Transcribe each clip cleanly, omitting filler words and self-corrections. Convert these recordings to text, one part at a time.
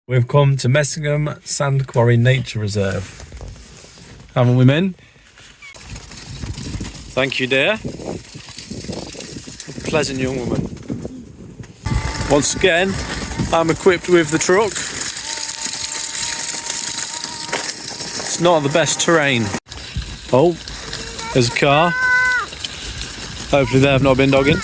We've come to Messingham Sand Quarry Nature Reserve. Haven't we, Min? Thank you, dear. A pleasant young woman. Once again, I'm equipped with the truck. It's not the best terrain. Oh, there's a car. Hopefully they have not been dogging.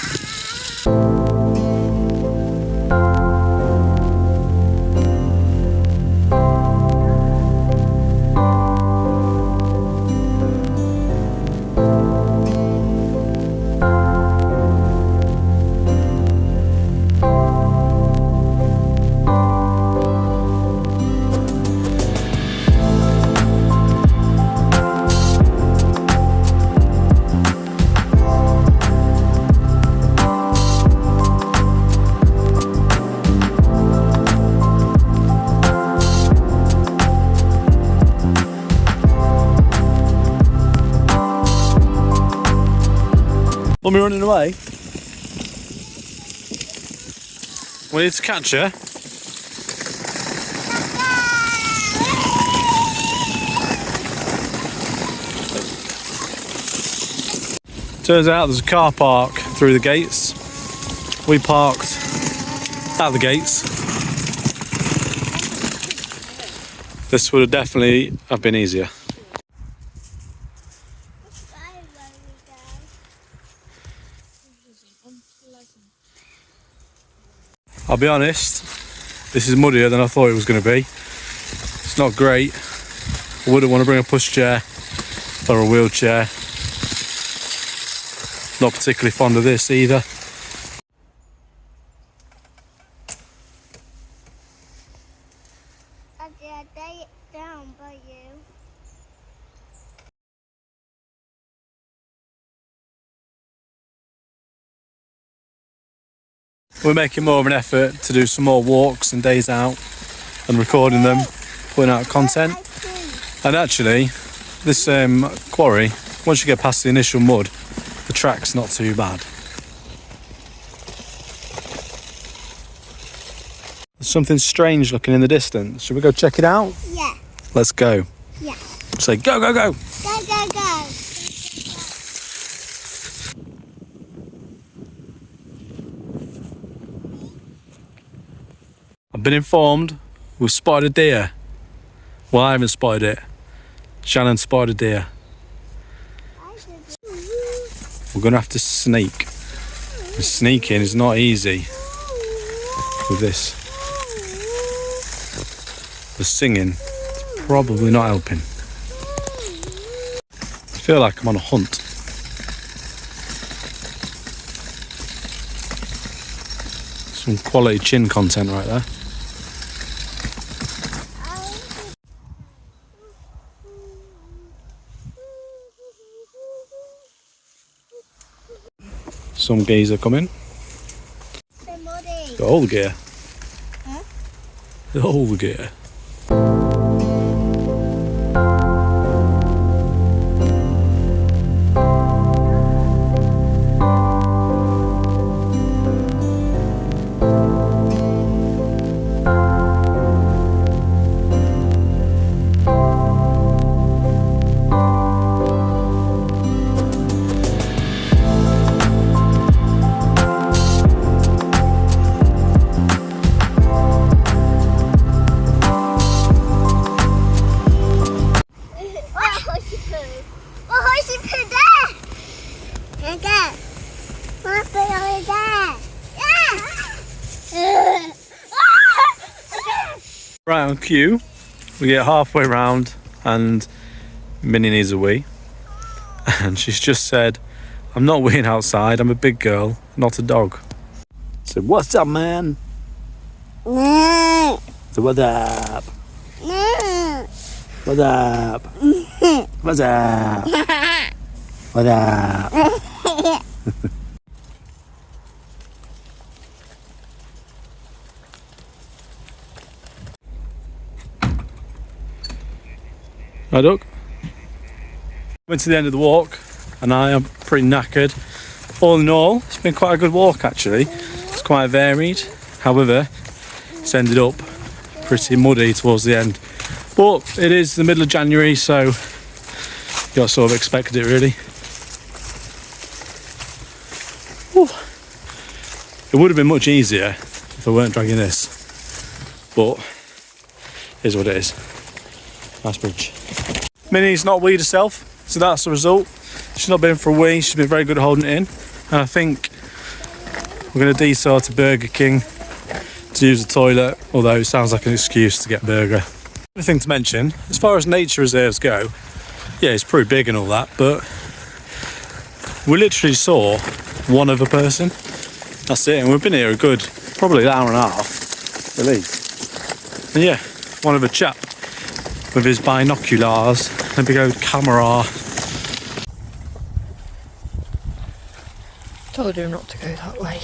Mummy running away? We need to catch her. Turns out there's a car park through the gates. We parked at the gates. This would have definitely have been easier. I'll be honest, this is muddier than I thought it was going to be. It's not great. I wouldn't want to bring a pushchair or a wheelchair. Not particularly fond of this either. I did lay it down by you. We're making more of an effort to do some more walks and days out and recording them, putting out content. And actually, this quarry, once you get past the initial mud, the track's not too bad. There's something strange looking in the distance. Should we go check it out? Yeah. Let's go. Yeah. Say go, go, go. Go, go, go. I've been informed we've spotted a deer. Well, I haven't spotted it. Shannon spotted a deer. We're going to have to sneak. And sneaking is not easy with this. The singing is probably not helping. I feel like I'm on a hunt. Some quality chin content right there. Some geezer coming. They're muddy. Got all the gear. Huh? Got all the gear. Right on cue, we get halfway round and Minnie needs a wee. And she's just said, I'm not weeing outside, I'm a big girl, not a dog. I said, what's up, man? No. So what's up? No. What's up? What's up? What's up? Hi, Doug. Went to the end of the walk and I am pretty knackered. All in all, it's been quite a good walk actually. It's quite varied. However, it's ended up pretty muddy towards the end. But it is the middle of January, so you got to sort of expect it really. Whew. It would have been much easier if I weren't dragging this, but here's what it is. Nice bridge. Minnie's not weed herself, so that's the result. She's not been for a wee, she's been very good at holding it in. And I think we're going to detour to Burger King to use the toilet, although it sounds like an excuse to get a burger. Another thing to mention, as far as nature reserves go, yeah, it's pretty big and all that, but we literally saw one other person. That's it, and we've been here a good, probably an hour and a half, at least. And yeah, one other chap with his binoculars and big old camera. Told him not to go that way.